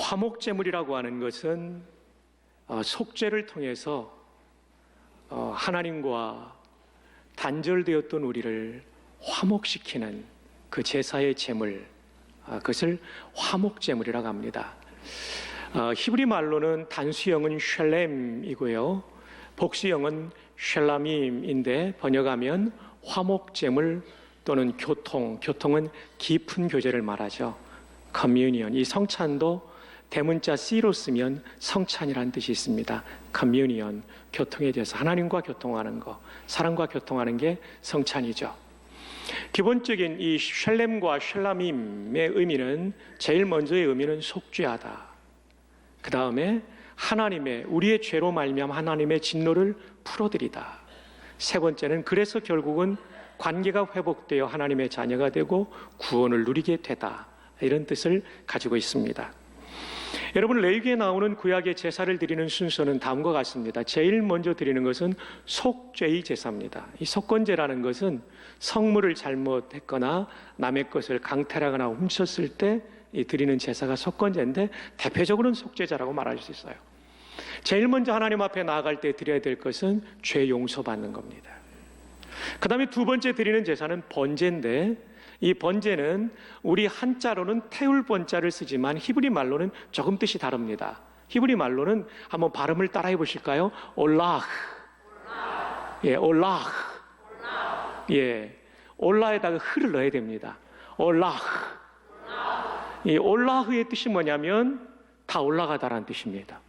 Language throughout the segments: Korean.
화목제물이라고 하는 것은 속죄를 통해서 하나님과 단절되었던 우리를 화목시키는 그 제사의 제물, 그것을 화목제물이라고 합니다. 히브리 말로는 단수형은 샬렘이고요, 복수형은 샬라밈인데 번역하면 화목제물 또는 교통은 깊은 교제를 말하죠. 커뮤니언, 이 성찬도 대문자 C로 쓰면 성찬이라는 뜻이 있습니다. 커뮤니언, 교통에 대해서 하나님과 교통하는 것, 사람과 교통하는 게 성찬이죠. 기본적인 이 샬렘과 샬라밈의 의미는, 제일 먼저의 의미는 속죄하다. 그 다음에 우리의 죄로 말미암아 하나님의 진노를 풀어드리다. 세 번째는 그래서 결국은 관계가 회복되어 하나님의 자녀가 되고 구원을 누리게 되다. 이런 뜻을 가지고 있습니다. 여러분, 레위기에 나오는 구약의 제사를 드리는 순서는 다음과 같습니다. 제일 먼저 드리는 것은 속죄의 제사입니다. 이 속건제라는 것은 성물을 잘못했거나 남의 것을 강탈하거나 훔쳤을 때 드리는 제사가 속건제인데, 대표적으로는 속죄제라고 말할 수 있어요. 제일 먼저 하나님 앞에 나아갈 때 드려야 될 것은 죄 용서받는 겁니다. 그 다음에 두 번째 드리는 제사는 번제인데, 이 번제는 우리 한자로는 태울 번자를 쓰지만 히브리 말로는 조금 뜻이 다릅니다. 히브리 말로는 한번 발음을 따라해 보실까요? 올라흐. 예, 올라흐. 예, 올라에다가 흐를 넣어야 됩니다. 올라흐. 이 올라흐의 뜻이 뭐냐면 다 올라가다라는 뜻입니다.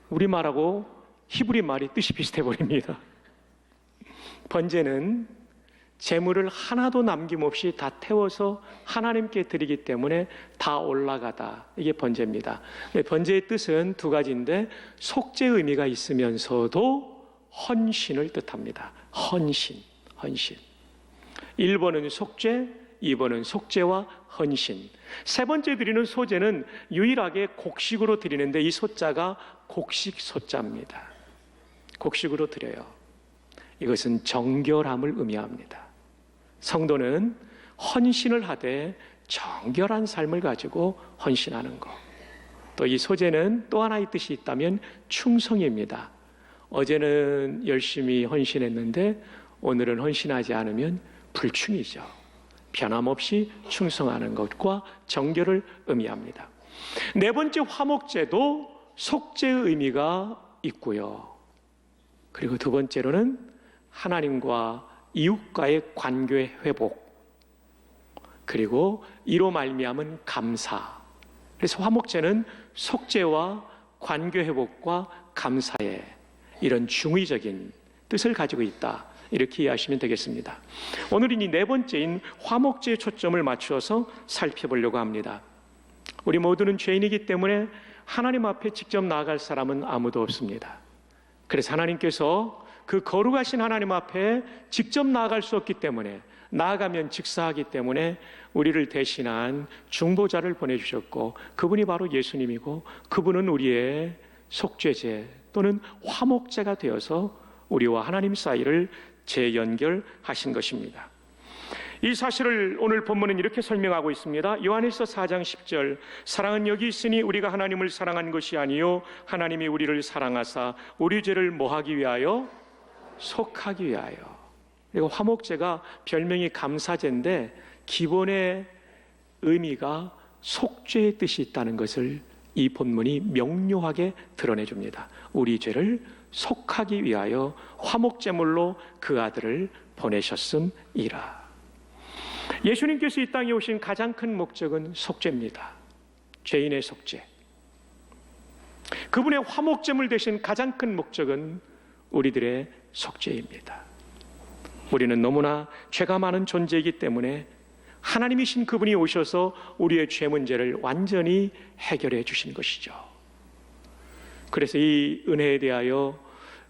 우리말하고 히브리 말이 뜻이 비슷해 버립니다. 번제는 제물을 하나도 남김없이 다 태워서 하나님께 드리기 때문에 다 올라가다, 이게 번제입니다. 번제의 뜻은 두 가지인데, 속죄의 의미가 있으면서도 헌신을 뜻합니다. 헌신. 1번은 속죄, 2번은 속죄와 헌신. 세 번째 드리는 소제는 유일하게 곡식으로 드리는데, 이 소자가 곡식 소자입니다. 곡식으로 드려요. 이것은 정결함을 의미합니다. 성도는 헌신을 하되 정결한 삶을 가지고 헌신하는 것. 또 이 소제는 또 하나의 뜻이 있다면 충성입니다. 어제는 열심히 헌신했는데 오늘은 헌신하지 않으면 불충이죠. 변함없이 충성하는 것과 정결을 의미합니다. 네 번째 화목제도 속죄의 의미가 있고요. 그리고 두 번째로는 하나님과 이웃과의 관계 회복, 그리고 이로 말미암은 감사. 그래서 화목제는 속죄와 관계 회복과 감사의 이런 중의적인 뜻을 가지고 있다, 이렇게 이해하시면 되겠습니다. 오늘은 이 네 번째인 화목제에 초점을 맞추어서 살펴보려고 합니다. 우리 모두는 죄인이기 때문에 하나님 앞에 직접 나아갈 사람은 아무도 없습니다. 그래서 하나님께서 그 거룩하신 하나님 앞에 직접 나아갈 수 없기 때문에, 나아가면 즉사하기 때문에 우리를 대신한 중보자를 보내주셨고, 그분이 바로 예수님이고, 그분은 우리의 속죄제 또는 화목제가 되어서 우리와 하나님 사이를 재연결하신 것입니다. 이 사실을 오늘 본문은 이렇게 설명하고 있습니다. 요한일서 4장 10절, 사랑은 여기 있으니 우리가 하나님을 사랑한 것이 아니요 하나님이 우리를 사랑하사 우리 죄를 뭐하기 위하여? 속하기 위하여. 그리고 화목제가 별명이 감사제인데 기본의 의미가 속죄의 뜻이 있다는 것을 이 본문이 명료하게 드러내줍니다. 우리 죄를 속하기 위하여 화목제물로 그 아들을 보내셨음이라. 예수님께서 이 땅에 오신 가장 큰 목적은 속죄입니다. 죄인의 속죄. 그분의 화목제물 되신 가장 큰 목적은 우리들의 속죄입니다. 우리는 너무나 죄가 많은 존재이기 때문에 하나님이신 그분이 오셔서 우리의 죄 문제를 완전히 해결해 주신 것이죠. 그래서 이 은혜에 대하여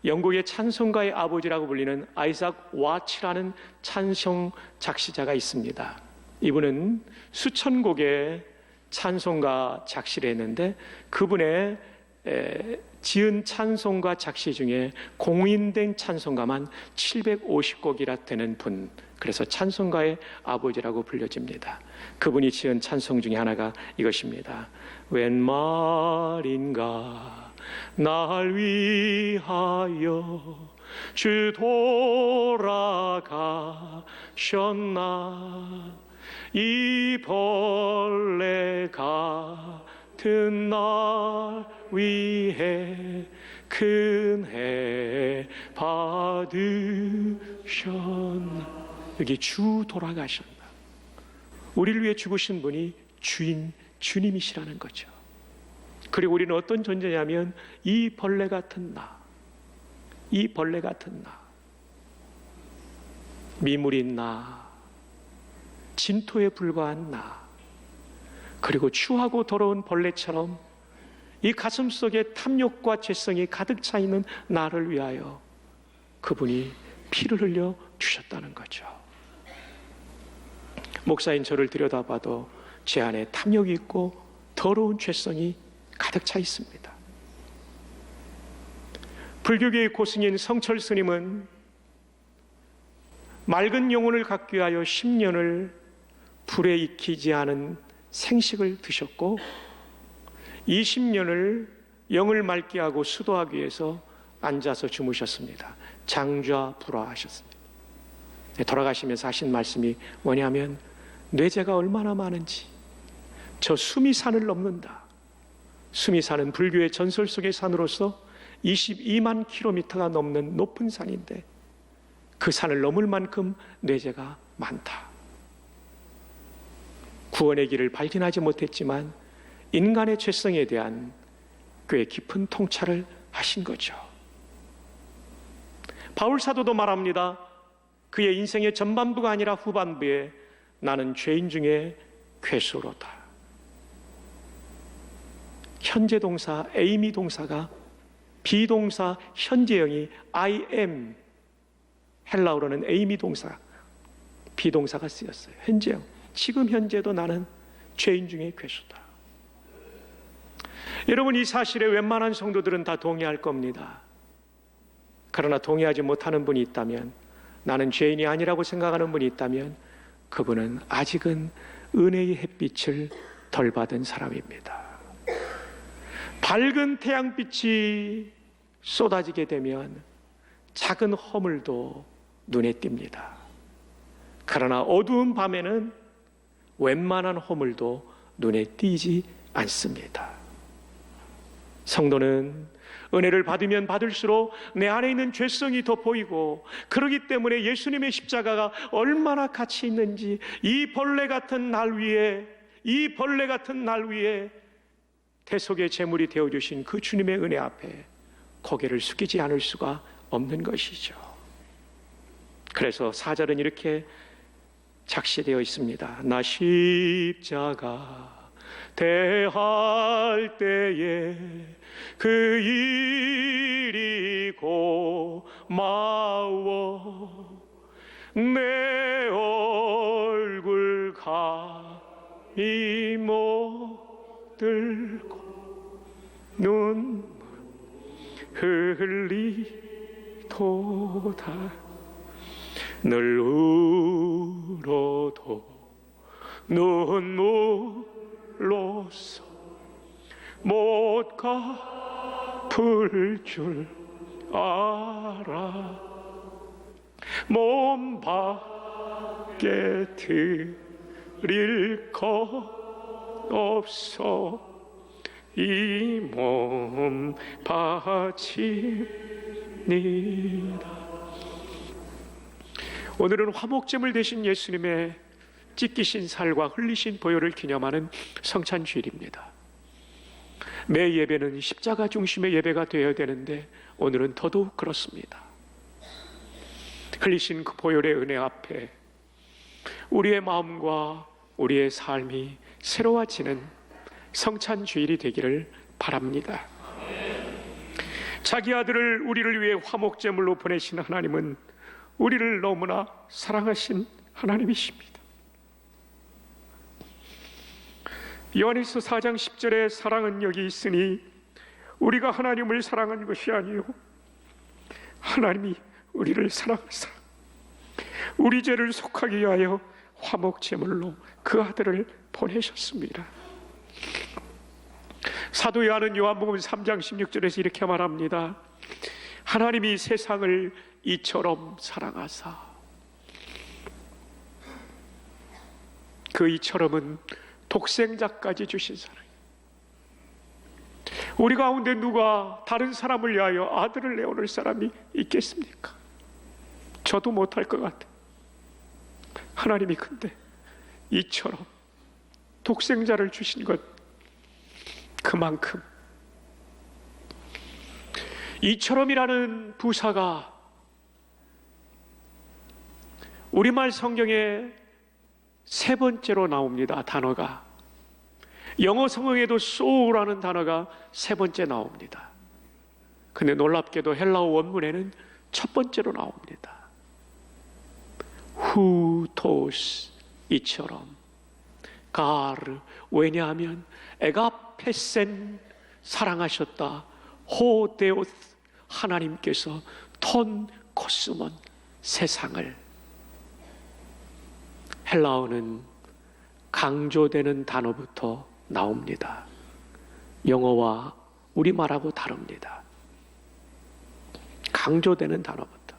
영국의 찬송가의 아버지라고 불리는 아이작 와츠라는 찬송 작시자가 있습니다. 이분은 수천 곡의 찬송가 작시를 했는데 그분의 지은 찬송가 작시 중에 공인된 찬송가만 750곡이나 되는 분, 그래서 찬송가의 아버지라고 불려집니다. 그분이 지은 찬송 중에 하나가 이것입니다. 웬 말인가 날 위하여 주 돌아가셨나, 이 벌레 같은 날 위해 큰 해 받으셨나. 여기 주 돌아가셨나, 우리를 위해 죽으신 분이 주님이시라는 거죠. 그리고 우리는 어떤 존재냐면 이 벌레 같은 나, 미물인 나, 진토에 불과한 나, 그리고 추하고 더러운 벌레처럼 이 가슴 속에 탐욕과 죄성이 가득 차 있는 나를 위하여 그분이 피를 흘려 주셨다는 거죠. 목사인 저를 들여다봐도 제 안에 탐욕이 있고 더러운 죄성이 가득 차 있습니다. 불교계의 고승인 성철 스님은 맑은 영혼을 갖기 위하여 10년을 불에 익히지 않은 생식을 드셨고 20년을 영을 맑게 하고 수도하기 위해서 앉아서 주무셨습니다. 장좌불화하셨습니다. 돌아가시면서 하신 말씀이 뭐냐면 뇌재가 얼마나 많은지, 저 수미산을 넘는다. 수미산은 불교의 전설 속의 산으로서 22만 킬로미터가 넘는 높은 산인데 그 산을 넘을 만큼 뇌재가 많다. 구원의 길을 발견하지 못했지만 인간의 죄성에 대한 꽤 깊은 통찰을 하신 거죠. 바울 사도도 말합니다. 그의 인생의 전반부가 아니라 후반부에 나는 죄인 중에 괴수로다. 현재 동사 에이미 동사가 비동사 현재형이 I am, 헬라어로는 에이미 동사 비동사가 쓰였어요. 현재형, 지금 현재도 나는 죄인 중에 괴수다. 여러분, 이 사실에 웬만한 성도들은 다 동의할 겁니다. 그러나 동의하지 못하는 분이 있다면, 나는 죄인이 아니라고 생각하는 분이 있다면 그분은 아직은 은혜의 햇빛을 덜 받은 사람입니다. 밝은 태양빛이 쏟아지게 되면 작은 허물도 눈에 띕니다. 그러나 어두운 밤에는 웬만한 허물도 눈에 띄지 않습니다. 성도는 은혜를 받으면 받을수록 내 안에 있는 죄성이 더 보이고, 그렇기 때문에 예수님의 십자가가 얼마나 가치 있는지 이 벌레 같은 날 위에 대속의 제물이 되어주신 그 주님의 은혜 앞에 고개를 숙이지 않을 수가 없는 것이죠. 그래서 4절은 이렇게 작시되어 있습니다. 나 십자가 대할 때에 그 일이 고마워 내 얼굴 감히 못 들고 눈물 흘리도다 늘 울어도 눈물로서 못 갚을 줄 알아 몸 밖에 드릴 것 없어 이 몸 바칩니다. 오늘은 화목제물 되신 예수님의 찢기신 살과 흘리신 보혈을 기념하는 성찬주일입니다. 매 예배는 십자가 중심의 예배가 되어야 되는데 오늘은 더더욱 그렇습니다. 흘리신 그 보혈의 은혜 앞에 우리의 마음과 우리의 삶이 새로워지는 성찬주일이 되기를 바랍니다. 자기 아들을 우리를 위해 화목제물로 보내신 하나님은 우리를 너무나 사랑하신 하나님이십니다. 요한일서 4장 10절에 사랑은 여기 있으니 우리가 하나님을 사랑한 것이 아니요 하나님이 우리를 사랑하사 우리 죄를 속하기 위하여 화목제물로 그 아들을 보내셨습니다. 사도 요한은 요한복음 3장 16절에서 이렇게 말합니다. 하나님이 세상을 이처럼 사랑하사, 그 이처럼은 독생자까지 주신 사랑이에요. 우리 가운데 누가 다른 사람을 위하여 아들을 내어놓을 사람이 있겠습니까? 저도 못할 것 같아요. 하나님이 근데 이처럼 독생자를 주신 것, 그만큼 이처럼이라는 부사가 우리말 성경에 세 번째로 나옵니다. 단어가 영어 성경에도 so라는 단어가 세 번째 나옵니다. 근데 놀랍게도 헬라어 원문에는 첫 번째로 나옵니다. 후토스, 이처럼. 가르, 왜냐하면 에가페센, 사랑하셨다. 호데오스, 하나님께서 톤 코스몬, 세상을. 헬라어는 강조되는 단어부터 나옵니다. 영어와 우리말하고 다릅니다. 강조되는 단어부터.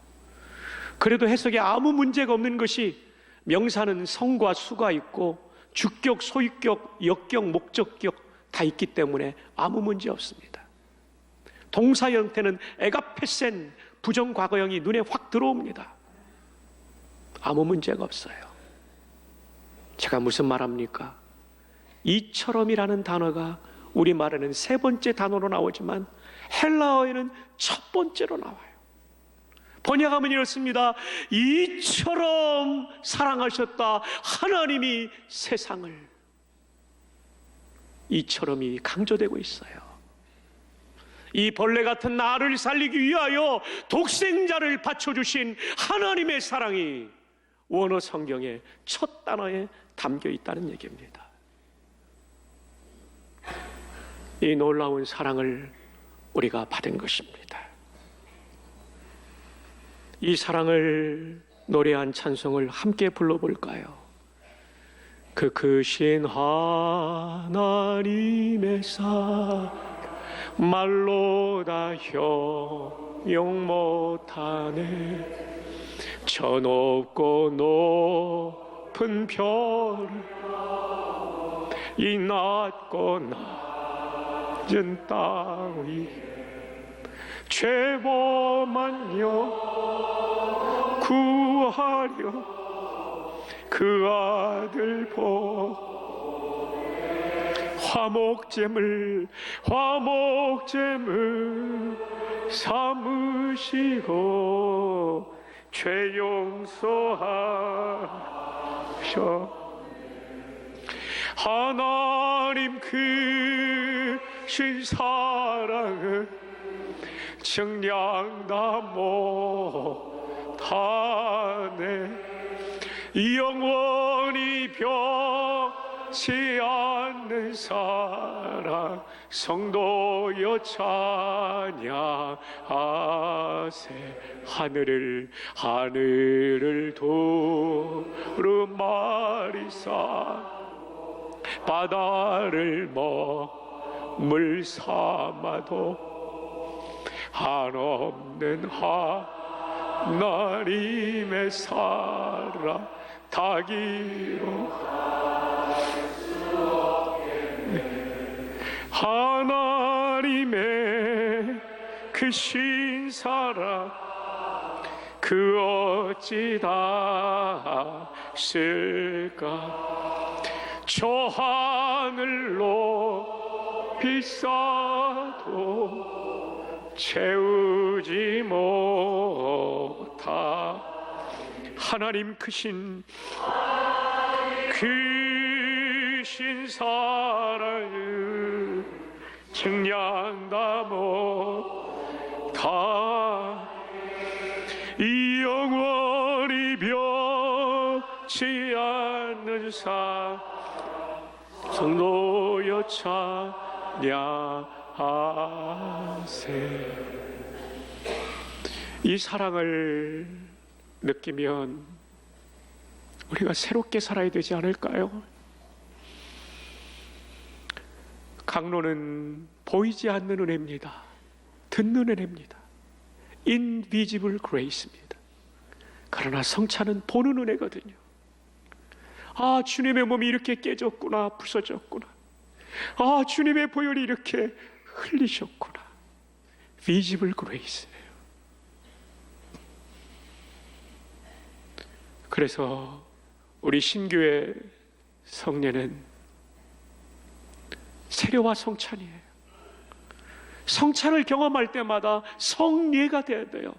그래도 해석에 아무 문제가 없는 것이 명사는 성과 수가 있고 주격, 소유격, 역격, 목적격 다 있기 때문에 아무 문제 없습니다. 동사 형태는 에가페센, 부정과거형이 눈에 확 들어옵니다. 아무 문제가 없어요. 제가 무슨 말합니까? 이처럼이라는 단어가 우리말에는 세 번째 단어로 나오지만 헬라어에는 첫 번째로 나와요. 번역하면 이렇습니다. 이처럼 사랑하셨다. 하나님이 세상을. 이처럼이 강조되고 있어요. 이 벌레 같은 나를 살리기 위하여 독생자를 바쳐주신 하나님의 사랑이 원어 성경의 첫 단어에 담겨 있다는 얘기입니다. 이 놀라운 사랑을 우리가 받은 것입니다. 이 사랑을 노래한 찬송을 함께 불러볼까요? 그 크신 하나님의 사랑 말로 다 형용 못하네. 저 높고 높은 별을 이 낮고 낮은 땅 위에 죄범하여 구하려 그 아들 화목제물 삼으시고 죄 용서하셔. 하나님 크신 사랑을 증량다 못하네. 영원히 변치 않는 사랑 성도여 찬양하세. 하늘을 두루마리사 바다를 물 삼아도 한없는 하나님의 사랑 다기로 하나님의 그 신사랑 그 어찌 닿을까. 저 하늘로 비싸도 채우지 못하. 하나님 크신 사랑을 증량다 못하. 이 영원히 변치 않는 성도여 찬양하세. 이 사랑을 느끼면 우리가 새롭게 살아야 되지 않을까요? 강론은 보이지 않는 은혜입니다. 듣는 은혜입니다. Invisible Grace입니다. 그러나 성찬은 보는 은혜거든요. 아, 주님의 몸이 이렇게 깨졌구나, 부서졌구나. 아, 주님의 보혈이 이렇게 흘리셨구나. Visible Grace예요. 그래서 우리 신교회 성례는 세례와 성찬이에요. 성찬을 경험할 때마다 성례가 돼야 돼요.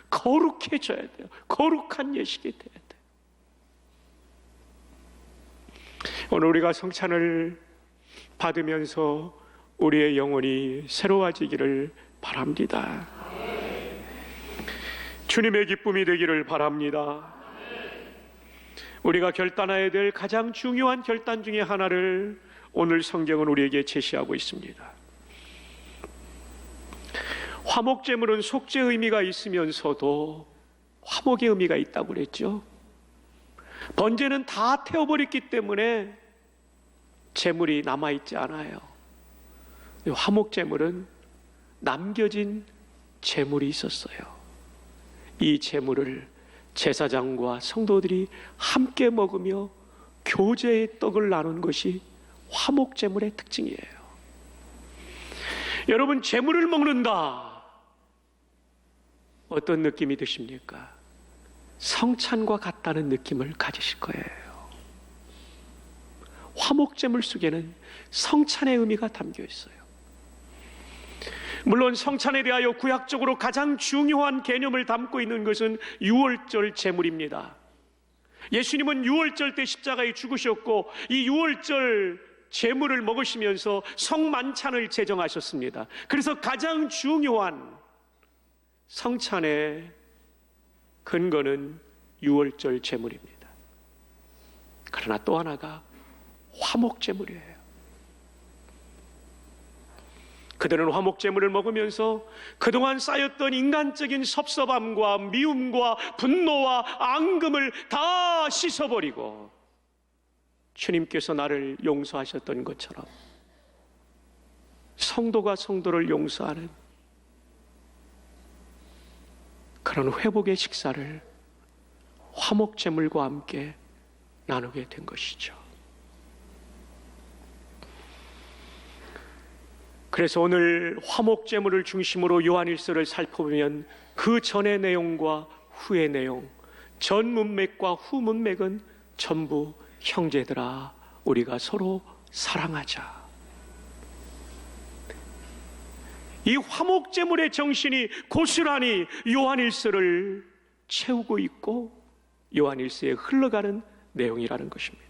거룩해져야 돼요. 거룩한 예식이 돼야 돼요. 오늘 우리가 성찬을 받으면서 우리의 영혼이 새로워지기를 바랍니다. 주님의 기쁨이 되기를 바랍니다. 우리가 결단해야 될 가장 중요한 결단 중에 하나를 오늘 성경은 우리에게 제시하고 있습니다. 화목제물은 속죄의 의미가 있으면서도 화목의 의미가 있다고 그랬죠. 번제는 다 태워버렸기 때문에 제물이 남아있지 않아요. 화목제물은 남겨진 제물이 있었어요. 이 제물을 제사장과 성도들이 함께 먹으며 교제의 떡을 나눈 것이 화목제물의 특징이에요. 여러분, 제물을 먹는다. 어떤 느낌이 드십니까? 성찬과 같다는 느낌을 가지실 거예요. 화목제물 속에는 성찬의 의미가 담겨 있어요. 물론 성찬에 대하여 구약적으로 가장 중요한 개념을 담고 있는 것은 유월절 제물입니다. 예수님은 유월절 때 십자가에 죽으셨고 이 유월절 제물을 먹으시면서 성만찬을 제정하셨습니다. 그래서 가장 중요한 성찬의 근거는 유월절 제물입니다. 그러나 또 하나가 화목제물이에요. 그들은 화목제물을 먹으면서 그동안 쌓였던 인간적인 섭섭함과 미움과 분노와 앙금을 다 씻어버리고 주님께서 나를 용서하셨던 것처럼 성도가 성도를 용서하는 그런 회복의 식사를 화목제물과 함께 나누게 된 것이죠. 그래서 오늘 화목제물을 중심으로 요한일서를 살펴보면 그 전의 내용과 후의 내용, 전 문맥과 후 문맥은 전부 형제들아 우리가 서로 사랑하자. 이 화목제물의 정신이 고스란히 요한일서를 채우고 있고 요한일서에 흘러가는 내용이라는 것입니다.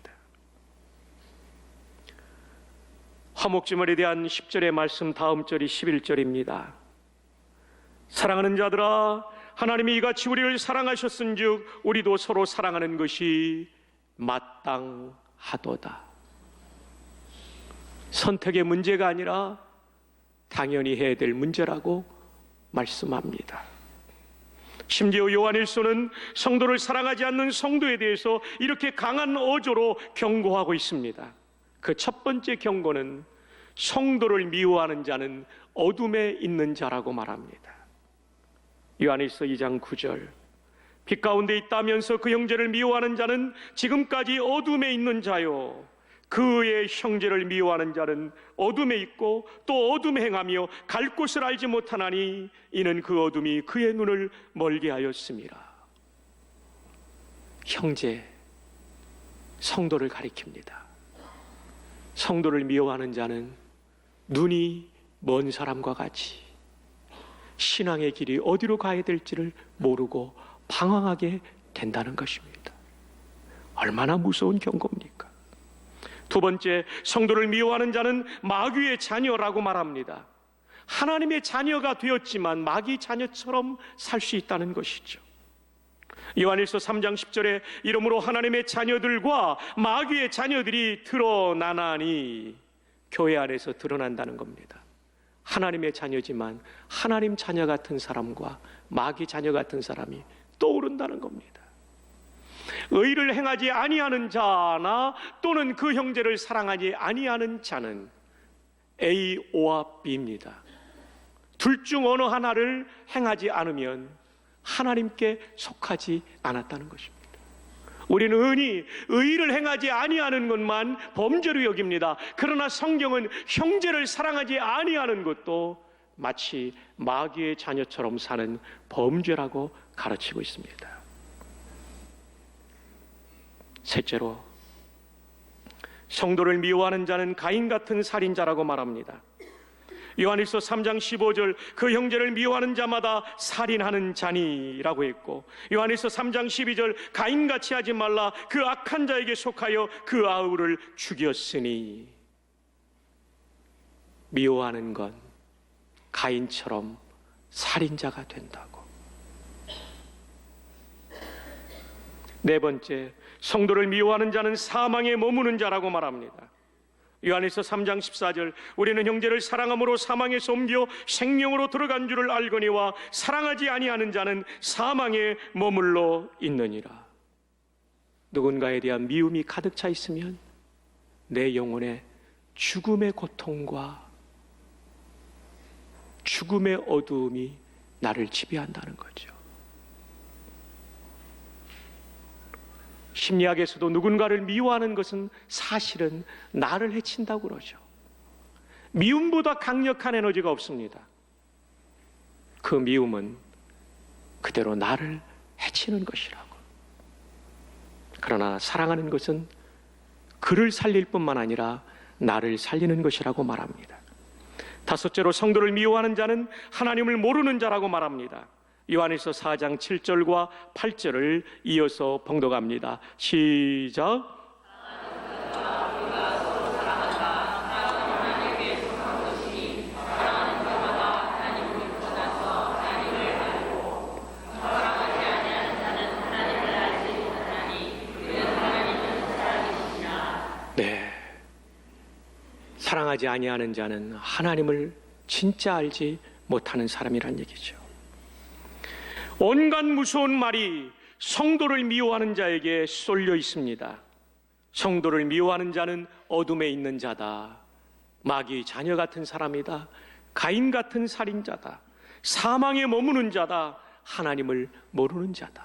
화목제물에 대한 10절의 말씀 다음 절이 11절입니다. 사랑하는 자들아 하나님이 이같이 우리를 사랑하셨은즉 우리도 서로 사랑하는 것이 마땅하도다. 선택의 문제가 아니라 당연히 해야 될 문제라고 말씀합니다. 심지어 요한일서는 성도를 사랑하지 않는 성도에 대해서 이렇게 강한 어조로 경고하고 있습니다. 그 첫 번째 경고는 성도를 미워하는 자는 어둠에 있는 자라고 말합니다. 요한일서 2장 9절 빛 가운데 있다면서 그 형제를 미워하는 자는 지금까지 어둠에 있는 자요 그의 형제를 미워하는 자는 어둠에 있고 또 어둠에 행하며 갈 곳을 알지 못하나니 이는 그 어둠이 그의 눈을 멀게 하였습니다. 형제, 성도를 가리킵니다. 성도를 미워하는 자는 눈이 먼 사람과 같이 신앙의 길이 어디로 가야 될지를 모르고 방황하게 된다는 것입니다. 얼마나 무서운 경고입니까? 두 번째, 성도를 미워하는 자는 마귀의 자녀라고 말합니다. 하나님의 자녀가 되었지만 마귀 자녀처럼 살 수 있다는 것이죠. 요한일서 3장 10절에 이러므로 하나님의 자녀들과 마귀의 자녀들이 드러나나니 교회 안에서 드러난다는 겁니다. 하나님의 자녀지만 하나님 자녀 같은 사람과 마귀 자녀 같은 사람이 떠오른다는 겁니다. 의를 행하지 아니하는 자나 또는 그 형제를 사랑하지 아니하는 자는 A와 B입니다. 둘 중 어느 하나를 행하지 않으면 하나님께 속하지 않았다는 것입니다. 우리는 흔히 의를 행하지 아니하는 것만 범죄로 여깁니다. 그러나 성경은 형제를 사랑하지 아니하는 것도 마치 마귀의 자녀처럼 사는 범죄라고 가르치고 있습니다. 셋째로, 성도를 미워하는 자는 가인 같은 살인자라고 말합니다. 요한일서 3장 15절, 그 형제를 미워하는 자마다 살인하는 자니라고 했고, 요한일서 3장 12절, 가인같이 하지 말라, 그 악한 자에게 속하여 그 아우를 죽였으니. 미워하는 건 가인처럼 살인자가 된다고. 네 번째, 성도를 미워하는 자는 사망에 머무는 자라고 말합니다. 요한일서 3장 14절, 우리는 형제를 사랑함으로 사망에서 옮겨 생명으로 들어간 줄을 알거니와 사랑하지 아니하는 자는 사망에 머물러 있느니라. 누군가에 대한 미움이 가득 차 있으면 내 영혼에 죽음의 고통과 죽음의 어두움이 나를 지배한다는 거죠. 심리학에서도 누군가를 미워하는 것은 사실은 나를 해친다고 그러죠. 미움보다 강력한 에너지가 없습니다. 그 미움은 그대로 나를 해치는 것이라고. 그러나 사랑하는 것은 그를 살릴 뿐만 아니라 나를 살리는 것이라고 말합니다. 다섯째로, 성도를 미워하는 자는 하나님을 모르는 자라고 말합니다. 요한일서 4장 7절과 8절을 이어서 봉독합니다. 시작. 네, 사랑하지 아니하는 자는 하나님을 진짜 알지 못하는 사람이란 얘기죠. 온갖 무서운 말이 성도를 미워하는 자에게 쏠려 있습니다. 성도를 미워하는 자는 어둠에 있는 자다, 마귀의 자녀 같은 사람이다, 가인 같은 살인자다, 사망에 머무는 자다, 하나님을 모르는 자다.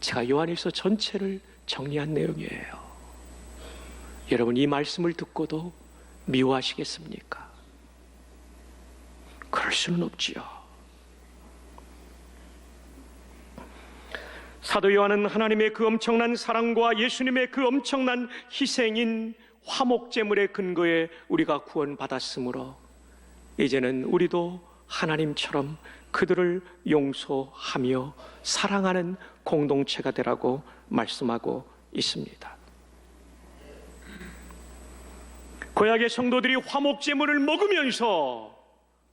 제가 요한일서 전체를 정리한 내용이에요. 여러분, 이 말씀을 듣고도 미워하시겠습니까? 그럴 수는 없지요. 사도 요한은 하나님의 그 엄청난 사랑과 예수님의 그 엄청난 희생인 화목제물의 근거에 우리가 구원받았으므로 이제는 우리도 하나님처럼 그들을 용서하며 사랑하는 공동체가 되라고 말씀하고 있습니다. 구약의 성도들이 화목제물을 먹으면서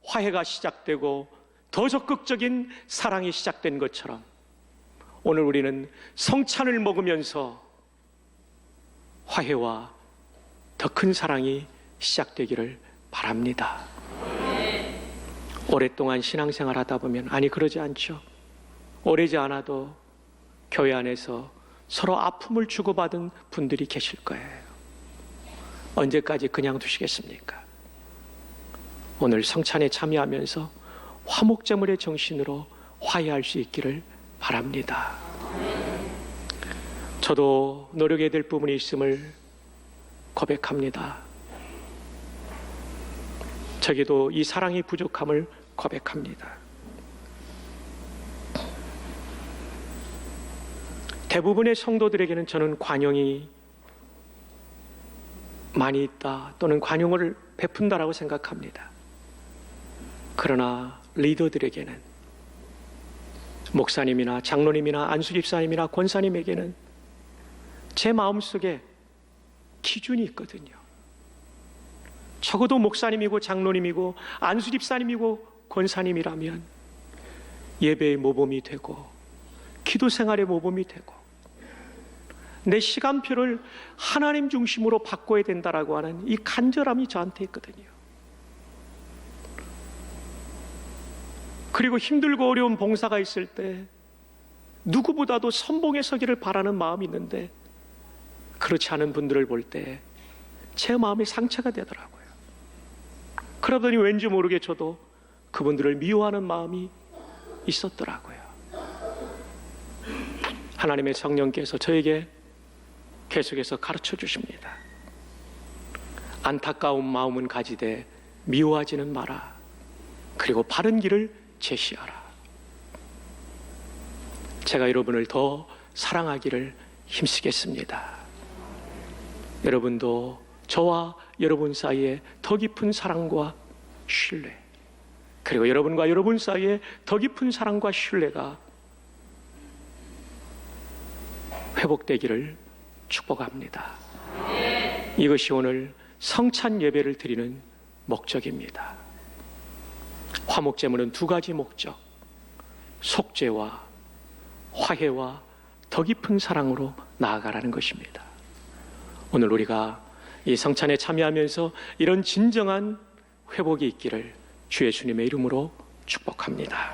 화해가 시작되고 더 적극적인 사랑이 시작된 것처럼 오늘 우리는 성찬을 먹으면서 화해와 더 큰 사랑이 시작되기를 바랍니다. 오랫동안 신앙생활 하다 보면, 아니 그러지 않죠. 오래지 않아도 교회 안에서 서로 아픔을 주고받은 분들이 계실 거예요. 언제까지 그냥 두시겠습니까? 오늘 성찬에 참여하면서 화목제물의 정신으로 화해할 수 있기를 바랍니다. 저도 노력해야 될 부분이 있음을 고백합니다. 저기도 이 사랑이 부족함을 고백합니다. 대부분의 성도들에게는 저는 관용이 많이 있다, 또는 관용을 베푼다라고 생각합니다. 그러나 리더들에게는, 목사님이나 장로님이나 안수집사님이나 권사님에게는 제 마음속에 기준이 있거든요. 적어도 목사님이고 장로님이고 안수집사님이고 권사님이라면 예배의 모범이 되고 기도 생활의 모범이 되고 내 시간표를 하나님 중심으로 바꿔야 된다라고 하는 이 간절함이 저한테 있거든요. 그리고 힘들고 어려운 봉사가 있을 때 누구보다도 선봉에 서기를 바라는 마음이 있는데 그렇지 않은 분들을 볼 때 제 마음이 상처가 되더라고요. 그러더니 왠지 모르게 저도 그분들을 미워하는 마음이 있었더라고요. 하나님의 성령께서 저에게 계속해서 가르쳐 주십니다. 안타까운 마음은 가지되 미워하지는 마라. 그리고 바른 길을 제시하라. 제가 여러분을 더 사랑하기를 힘쓰겠습니다. 여러분도 저와 여러분 사이에 더 깊은 사랑과 신뢰, 그리고 여러분과 여러분 사이에 더 깊은 사랑과 신뢰가 회복되기를 축복합니다. 이것이 오늘 성찬 예배를 드리는 목적입니다. 화목제물은 두 가지 목적, 속죄와 화해와 더 깊은 사랑으로 나아가라는 것입니다. 오늘 우리가 이 성찬에 참여하면서 이런 진정한 회복이 있기를 주 예수님의 이름으로 축복합니다.